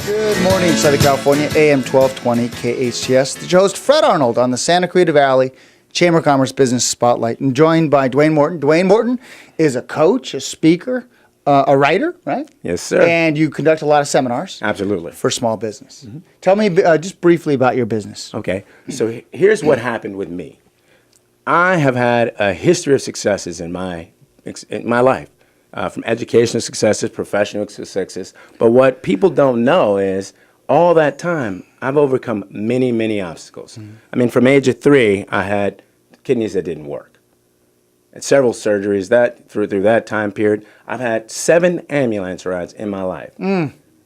Good morning, Southern California, AM 1220 KHTS. The host, Fred Arnold, on the Santa Clarita Valley Chamber of Commerce Business Spotlight, and joined by Duane Morton. Duane Morton is a coach, a speaker, a writer, right? Yes, sir. And you conduct a lot of seminars. Absolutely. For small business. Mm-hmm. Tell me just briefly about your business. Okay, so here's what happened with me. I have had a history of successes in my life. From educational successes, professional successes. But what people don't know is all that time, I've overcome many, many obstacles. Mm-hmm. I mean, from age of 3, I had kidneys that didn't work. And several surgeries through that time period. I've had 7 ambulance rides in my life.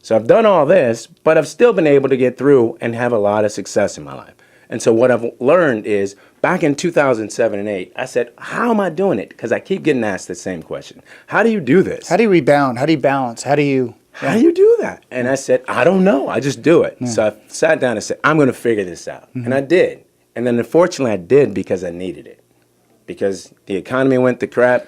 So I've done all this, but I've still been able to get through and have a lot of success in my life. And so what I've learned is, back in 2007 and 8, I said, how am I doing it? Because I keep getting asked the same question. How do you do this? How do you rebound? How do you balance? How do you do that? And I said, I don't know. I just do it. So I sat down and said, I'm going to figure this out. And I did. And then unfortunately I did because I needed it. Because the economy went to crap.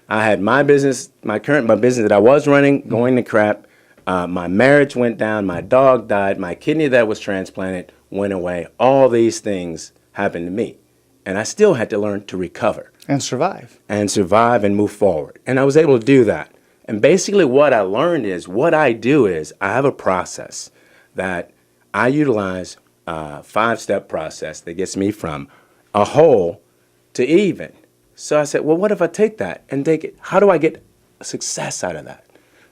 I had my business, my business that I was running, going to crap. My marriage went down. My dog died. My kidney that was transplanted went away. All these things happened to me. And I still had to learn to recover. And survive. And move forward. And I was able to do that. And basically what I learned is, what I do is, I have a process that I utilize, a 5-step process that gets me from a whole to even. So I said, well, what if I take that and take it? How do I get success out of that?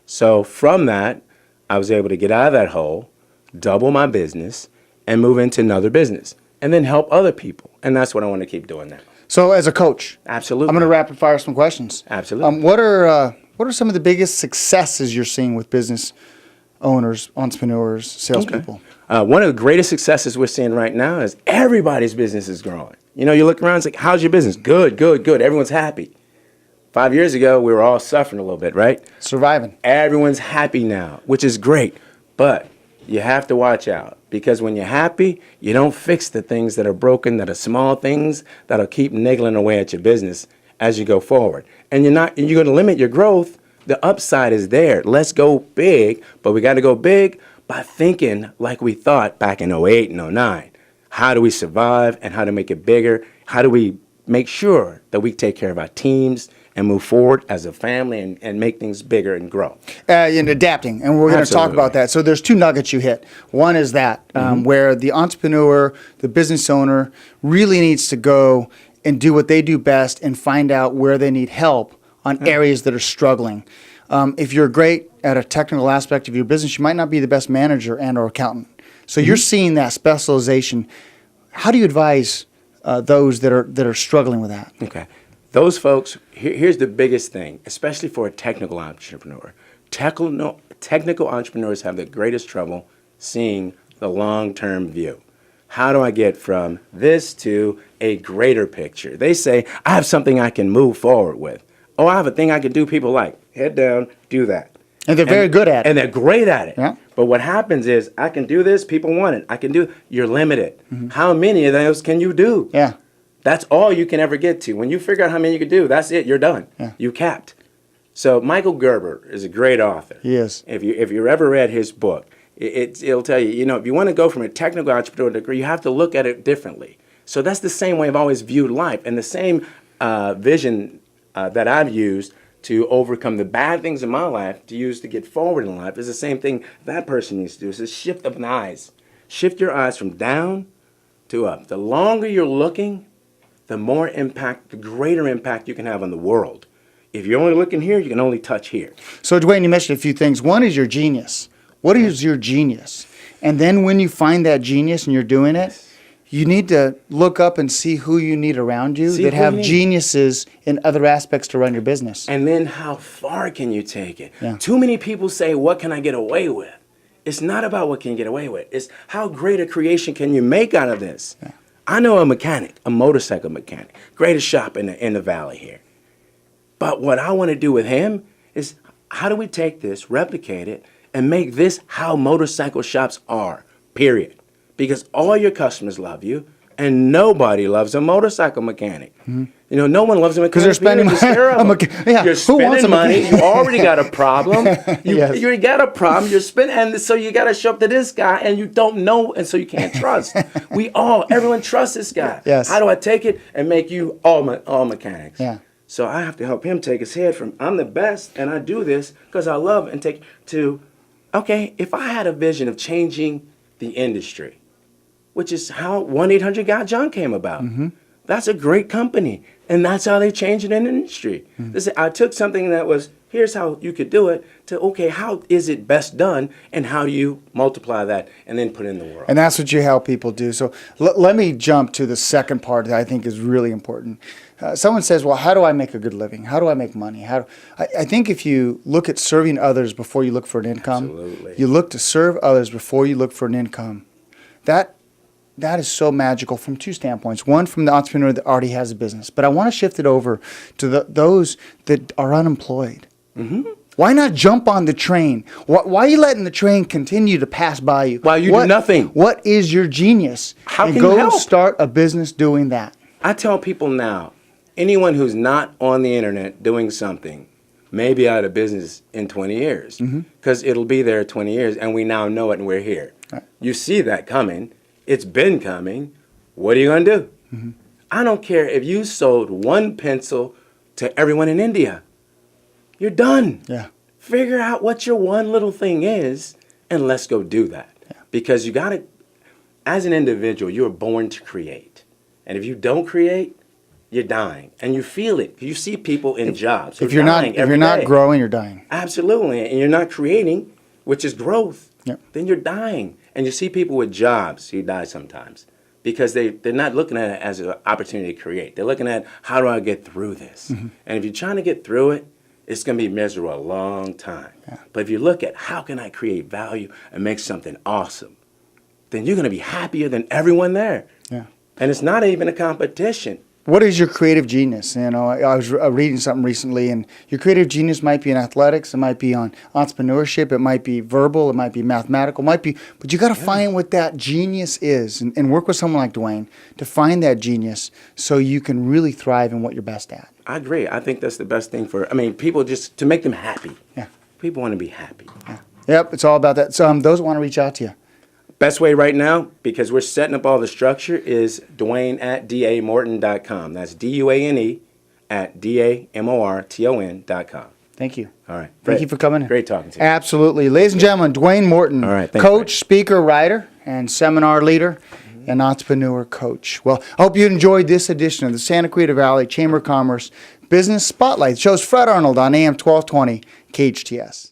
So from that, I was able to get out of that hole, double my business, and move into another business, and then help other people. And that's what I want to keep doing now. So as a coach, absolutely, I'm going to rapid fire some questions. Absolutely. What are some of the biggest successes you're seeing with business owners, entrepreneurs, salespeople? Okay. One of the greatest successes we're seeing right now is everybody's business is growing. You know, you look around, it's like, how's your business? Good, good, good. Everyone's happy. 5 years ago, we were all suffering a little bit, right? Surviving. Everyone's happy now, which is great. But you have to watch out, because when you're happy, you don't fix the things that are broken, that are small things that'll keep niggling away at your business as you go forward. And you're going to limit your growth. The upside is there. Let's go big, but we got to go big by thinking like we thought back in 08 and 09. How do we survive, and how to make it bigger? How do we make sure that we take care of our teams and move forward as a family and make things bigger and grow? And adapting, and we're going to talk about that. So there's 2 nuggets you hit. One is that where the entrepreneur, the business owner, really needs to go and do what they do best and find out where they need help on areas that are struggling. If you're great at a technical aspect of your business, you might not be the best manager and or accountant. So you're seeing that specialization. How do you advise those that are struggling with that? Okay. Those folks, here's the biggest thing, especially for a technical entrepreneur. Technical entrepreneurs have the greatest trouble seeing the long-term view. How do I get from this to a greater picture? They say, I have something I can move forward with. Oh, I have a thing I can do. People like, head down, do that. And they're very good at it. And they're great at it. Yeah. But what happens is, I can do this, people want it. You're limited. How many of those can you do? Yeah. That's all you can ever get to. When you figure out how many you can do, that's it. You're done. Yeah. You capped. So Michael Gerber is a great author. He is. If you ever read his book, it'll tell you, if you want to go from a technical entrepreneur degree, you have to look at it differently. So that's the same way I've always viewed life, and the same vision that I've used to overcome the bad things in my life to use to get forward in life is the same thing that person needs to do. It's a shift of the eyes. Shift your eyes from down to up. The longer you're looking, the more impact, the greater impact you can have on the world. If you're only looking here, you can only touch here. So Duane, you mentioned a few things. One is your genius. What is your genius? And then when you find that genius and you're doing it, you need to look up and see who you need around you that have geniuses in other aspects to run your business. And then how far can you take it? Yeah. Too many people say, what can I get away with? It's not about what can you get away with. It's how great a creation can you make out of this. Yeah. I know a mechanic, a motorcycle mechanic, greatest shop in the valley here. But what I want to do with him is, how do we take this, replicate it, and make this how motorcycle shops are, period. Because all your customers love you, and nobody loves a motorcycle mechanic. You know, no one loves a mechanic because they're spending money. yeah. You're Who wants spending a money. mechanic? You already got a problem. Yes. You got a problem. You're spending, and so you got to show up to this guy, and you don't know, and so you can't trust. Everyone trusts this guy. Yes. How do I take it and make you all mechanics? Yeah. So I have to help him take his head from I'm the best, and I do this because I love and take to, okay, if I had a vision of changing the industry, which is how 1-800-GOT-JOHN came about. That's a great company, and that's how they changed it in the industry. I took something that was, here's how you could do it, to, okay, how is it best done, and how do you multiply that and then put it in the world? And that's what you help people do. So let me jump to the second part that I think is really important. Someone says, well, how do I make a good living? How do I make money? I think if you look at serving others before you look for an income, Absolutely. you look to serve others before you look for an income, that is so magical from two standpoints. One, from the entrepreneur that already has a business. But I want to shift it over to those that are unemployed. Why not jump on the train? Why are you letting the train continue to pass by you? While you do nothing. What is your genius? How And can go you help? start a business doing that. I tell people now, anyone who's not on the internet doing something may be out of business in 20 years because it'll be there 20 years, and we now know it, and we're here. Right. You see that coming. It's been coming. What are you going to do? I don't care if you sold one pencil to everyone in India. You're done. Yeah. Figure out what your one little thing is, and let's go do that. Yeah. Because you got to, as an individual, you're born to create. And if you don't create, you're dying. And you feel it. You see people in jobs. If you're not growing, you're dying. Absolutely. And you're not creating, which is growth, Yep. then you're dying. And you see people with jobs who die sometimes because they're not looking at it as an opportunity to create. They're looking at, how do I get through this? And if you're trying to get through it, it's going to be miserable a long time. Yeah. But if you look at how can I create value and make something awesome, then you're going to be happier than everyone there. Yeah. And it's not even a competition. What is your creative genius? You know, I was reading something recently, and your creative genius might be in athletics, it might be on entrepreneurship, it might be verbal, it might be mathematical, but you got to find what that genius is, and work with someone like Duane to find that genius so you can really thrive in what you're best at. I agree. I think that's the best thing people just to make them happy. Yeah. People want to be happy. Yeah. Yep, it's all about that. So those who want to reach out to you. Best way right now, because we're setting up all the structure, is Duane at DAMorton.com. That's DUANE at DAMORTON.com. Thank you. All right. Thank you for coming in. Great talking to you. Absolutely. Ladies and gentlemen, Duane Morton, All right, thanks, coach, Fred. speaker, writer, and seminar leader, and entrepreneur coach. Well, I hope you enjoyed this edition of the Santa Clarita Valley Chamber of Commerce Business Spotlight. It shows Fred Arnold on AM 1220 KHTS.